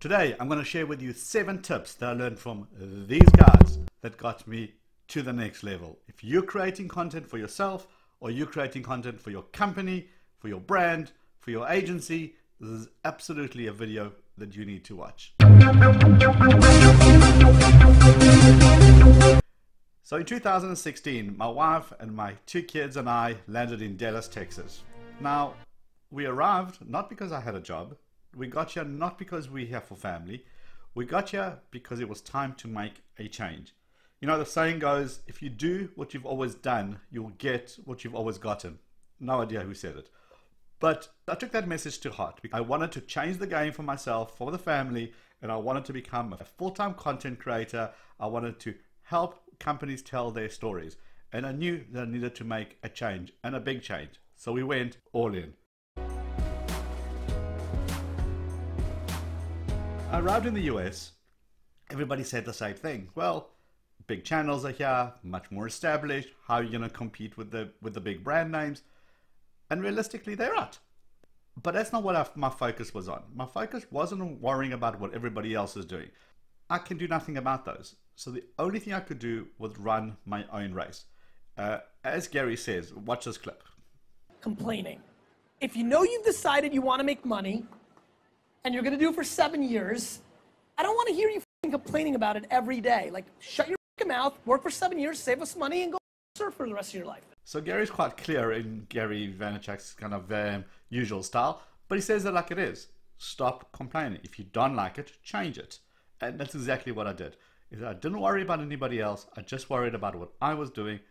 Today, I'm going to share with you 7 tips that I learned from these guys that got me to the next level. If you're creating content for yourself, or you're creating content for your company, for your brand, for your agency, this is absolutely a video that you need to watch. So in 2016, my wife and my 2 kids and I landed in Dallas, Texas. Now, we arrived not because I had a job. We got here not because we're here for family. We got here because it was time to make a change. You know, the saying goes, if you do what you've always done, you'll get what you've always gotten. No idea who said it. But I took that message to heart. I wanted to change the game for myself, for the family, and I wanted to become a full-time content creator. I wanted to help companies tell their stories. And I knew that I needed to make a change, and a big change. So we went all in. I arrived in the US, everybody said the same thing. Well, big channels are here, much more established. How are you going to compete with the big brand names? And realistically, they're not. But that's not what my focus was on. My focus wasn't on worrying about what everybody else is doing. I can do nothing about those. So the only thing I could do was run my own race. As Gary says, watch this clip. Complaining. If you know you've decided you want to make money, and you're gonna do it for 7 years, I don't wanna hear you complaining about it every day. Like, shut your mouth, work for 7 years, save us money, and go surf for the rest of your life. So Gary's quite clear in Gary Vaynerchuk's kind of usual style, but he says it like it is. Stop complaining. If you don't like it, change it. And that's exactly what I did. I didn't worry about anybody else, I just worried about what I was doing.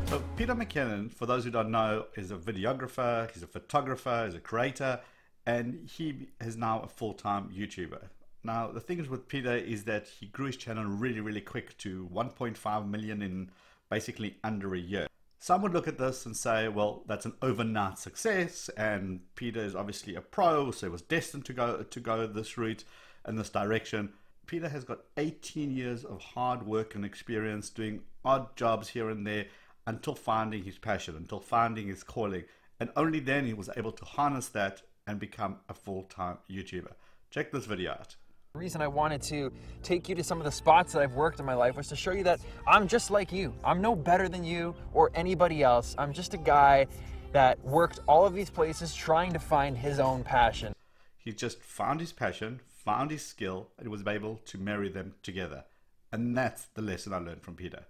So Peter McKinnon, for those who don't know, is a videographer, he's a photographer, he's a creator, and he is now a full-time YouTuber. Now, the thing is with Peter is that he grew his channel really, really quick to 1.5 million in basically under a year. Some would look at this and say, well, that's an overnight success, and Peter is obviously a pro, so he was destined to go this route and this direction. Peter has got 18 years of hard work and experience doing odd jobs here and there, until finding his passion, until finding his calling. And only then he was able to harness that and become a full-time YouTuber. Check this video out. The reason I wanted to take you to some of the spots that I've worked in my life was to show you that I'm just like you. I'm no better than you or anybody else. I'm just a guy that worked all of these places trying to find his own passion. He just found his passion, found his skill, and was able to marry them together. And that's the lesson I learned from Peter.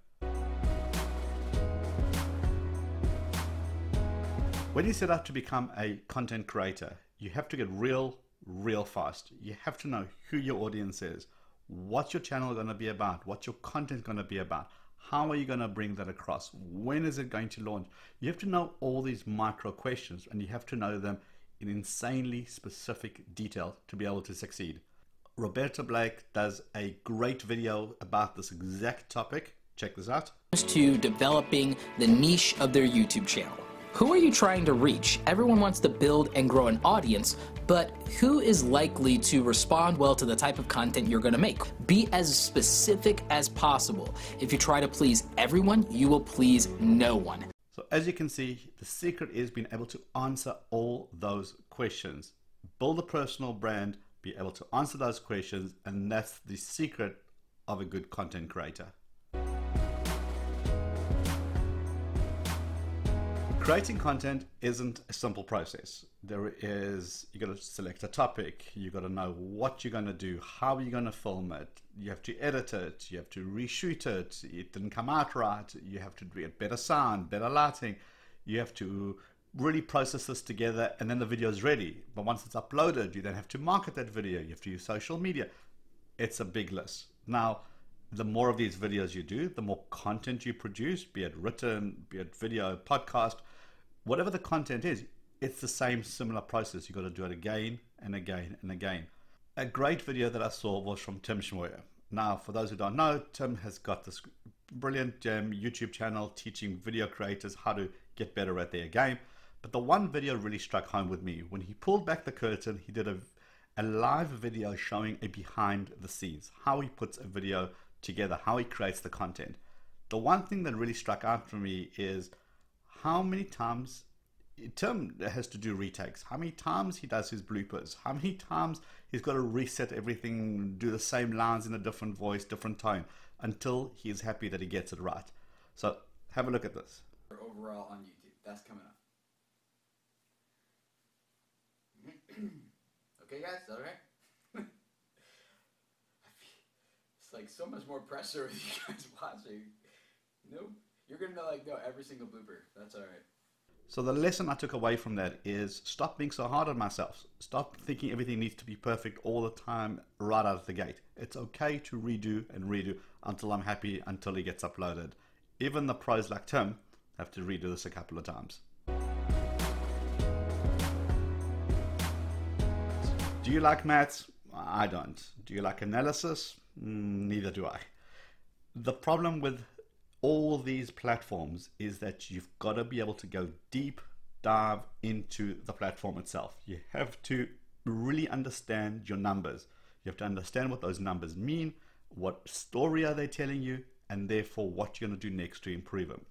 When you set out to become a content creator, you have to get real fast. You have to know who your audience is. What's your channel going to be about? What's your content going to be about? How are you going to bring that across? When is it going to launch? You have to know all these micro questions, and you have to know them in insanely specific detail to be able to succeed. Roberto Blake does a great video about this exact topic. Check this out. To developing the niche of their YouTube channel. Who are you trying to reach? Everyone wants to build and grow an audience, but who is likely to respond well to the type of content you're going to make? Be as specific as possible. If you try to please everyone, you will please no one. So as you can see, the secret is being able to answer all those questions. Build a personal brand, be able to answer those questions, and that's the secret of a good content creator. Creating content isn't a simple process. You got to select a topic, you got to know what you're going to do, how you're going to film it, you have to edit it, you have to reshoot it, it didn't come out right, you have to get better sound, better lighting, you have to really process this together, and then the video is ready. But once it's uploaded, you then have to market that video, you have to use social media. It's a big list. Now, the more of these videos you do, the more content you produce, be it written, be it video, podcast, whatever the content is, it's the same similar process. You've got to do it again and again and again. A great video that I saw was from Schmoyer. Now, for those who don't know, Tim has got this brilliant YouTube channel teaching video creators how to get better at their game. But the one video really struck home with me. When he pulled back the curtain, he did a live video showing a behind the scenes, how he puts a video together, how he creates the content. The one thing that really struck out for me is how many times Tim has to do retakes. How many times he does his bloopers? How many times he's got to reset everything, do the same lines in a different voice, different tone, until he is happy that he gets it right. So have a look at this. Overall on YouTube, that's coming up. Okay, guys, all right. It's like so much more pressure with you guys watching. Nope, you're gonna know every single blooper. That's all right. So the lesson I took away from that is stop being so hard on myself. Stop thinking everything needs to be perfect all the time right out of the gate. It's okay to redo and redo until I'm happy, until it gets uploaded. Even the pros like Tim have to redo this a couple of times. Do you like maths? I don't. Do you like analysis? Neither do I. The problem with all these platforms is that you've got to be able to go deep dive into the platform itself. You have to really understand your numbers. You have to understand what those numbers mean, what story are they telling you, and therefore what you're going to do next to improve them.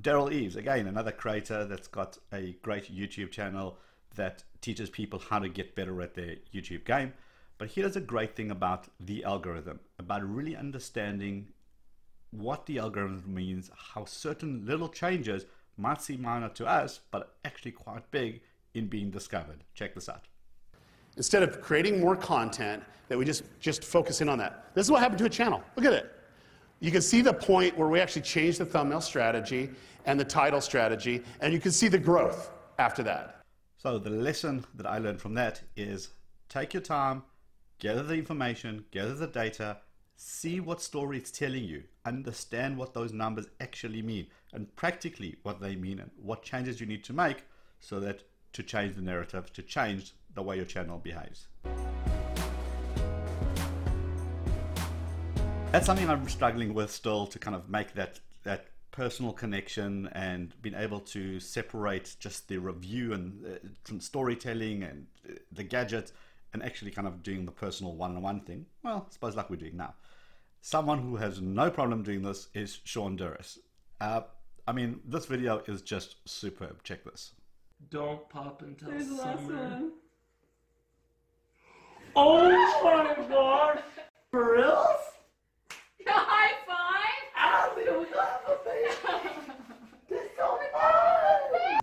Derral Eves, again, another creator that's got a great YouTube channel that teaches people how to get better at their YouTube game. But he does a great thing about the algorithm, about really understanding what the algorithm means, how certain little changes might seem minor to us, but actually quite big in being discovered. Check this out. Instead of creating more content, that we just focus in on that. This is what happened to a channel. Look at it. You can see the point where we actually changed the thumbnail strategy and the title strategy, and you can see the growth after that. So the lesson that I learned from that is take your time, gather the information, gather the data, see what story it's telling you, understand what those numbers actually mean, and practically what they mean, and what changes you need to make so that to change the narrative, to change the way your channel behaves. That's something I'm struggling with still, to kind of make that personal connection and being able to separate just the review and from storytelling and the gadgets and actually kind of doing the personal one-on-one thing. Well, I suppose like we're doing now. Someone who has no problem doing this is Shonduras. I mean, this video is just superb. Check this. Don't pop until There's the last summer. one. Oh my gosh! For reals? High five!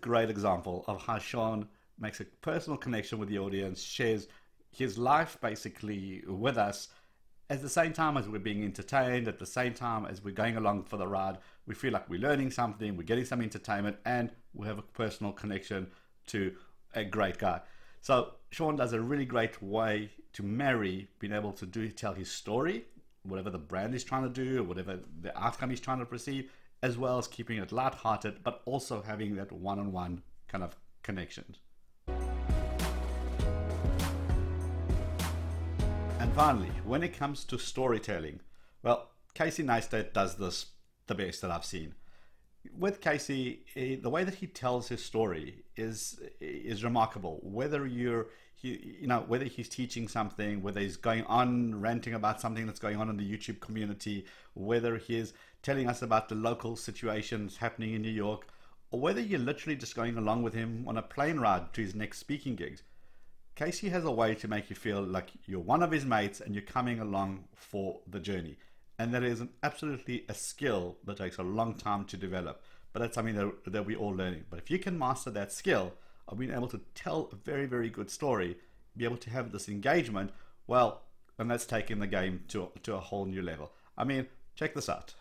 Great example of how Sean makes a personal connection with the audience, shares his life basically with us, at the same time as we're being entertained, at the same time as we're going along for the ride. We feel like we're learning something, we're getting some entertainment, and we have a personal connection to a great guy. So Sean does a really great way to marry being able to tell his story, whatever the brand is trying to do, or whatever the outcome he's trying to perceive, as well as keeping it lighthearted, but also having that one-on-one kind of connection. And finally, when it comes to storytelling, well, Casey Neistat does this the best that I've seen. With Casey, the way that he tells his story is remarkable. Whether whether he's teaching something, whether he's going on ranting about something that's going on in the YouTube community, whether he's telling us about the local situations happening in New York, or whether you're literally just going along with him on a plane ride to his next speaking gigs, Casey has a way to make you feel like you're one of his mates and you're coming along for the journey. And that is absolutely a skill that takes a long time to develop. But that's something that we're all learning. But if you can master that skill of being able to tell a very, very good story, be able to have this engagement, well, then that's taking the game to a whole new level. I mean, check this out.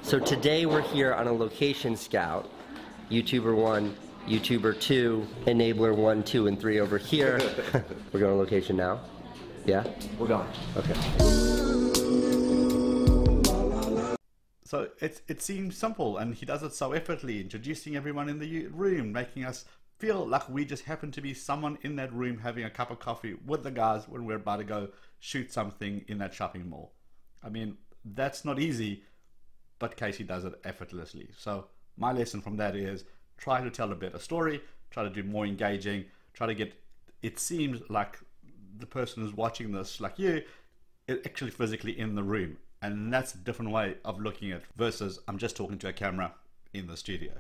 So today we're here on a location scout. YouTuber 1, YouTuber 2, Enabler 1, 2, and 3 over here. We're going to location now? Yeah? We're going. Okay. So it seems simple, and he does it so effortlessly, introducing everyone in the room, making us feel like we just happen to be someone in that room having a cup of coffee with the guys when we're about to go shoot something in that shopping mall. I mean, that's not easy, but Casey does it effortlessly. So my lesson from that is try to tell a better story, try to do more engaging, try to get, it seems like the person who's watching this, like you, is actually physically in the room. And that's a different way of looking at it versus I'm just talking to a camera in the studio.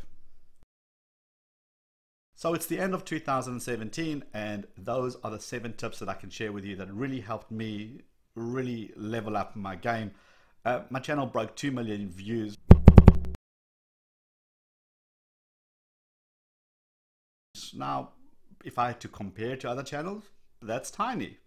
So it's the end of 2017, and those are the 7 tips that I can share with you that really helped me really level up my game. My channel broke 2 million views. Now, if I had to compare to other channels, that's tiny,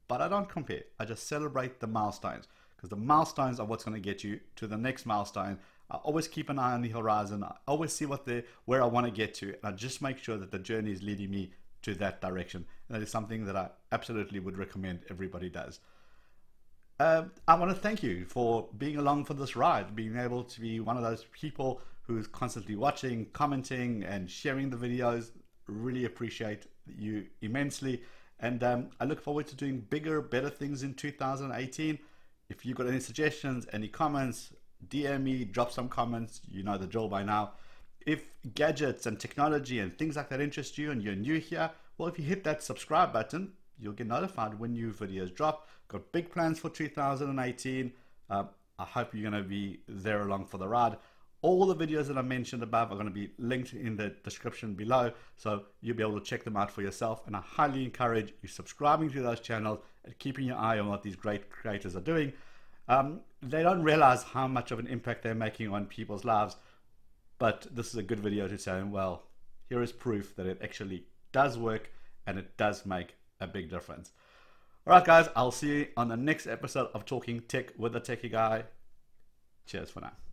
but I don't compare. I just celebrate the milestones, because the milestones are what's going to get you to the next milestone. I always keep an eye on the horizon. I always see where I want to get to, and I just make sure that the journey is leading me to that direction. And that is something that I absolutely would recommend everybody does. I want to thank you for being along for this ride, being able to be one of those people who's constantly watching, commenting, and sharing the videos. Really appreciate you immensely, and I look forward to doing bigger, better things in 2018. If you've got any suggestions, any comments, DM me, drop some comments. You know the drill by now. If gadgets and technology and things like that interest you and you're new here, well, if you hit that subscribe button, you'll get notified when new videos drop. Got big plans for 2018. I hope you're going to be there along for the ride. All the videos that I mentioned above are going to be linked in the description below, so you'll be able to check them out for yourself. And I highly encourage you subscribing to those channels and keeping your eye on what these great creators are doing. They don't realize how much of an impact they're making on people's lives, but this is a good video to say, well, here is proof that it actually does work and it does make a big difference. Alright guys, I'll see you on the next episode of Talking Tech with the Techie Guy. Cheers for now.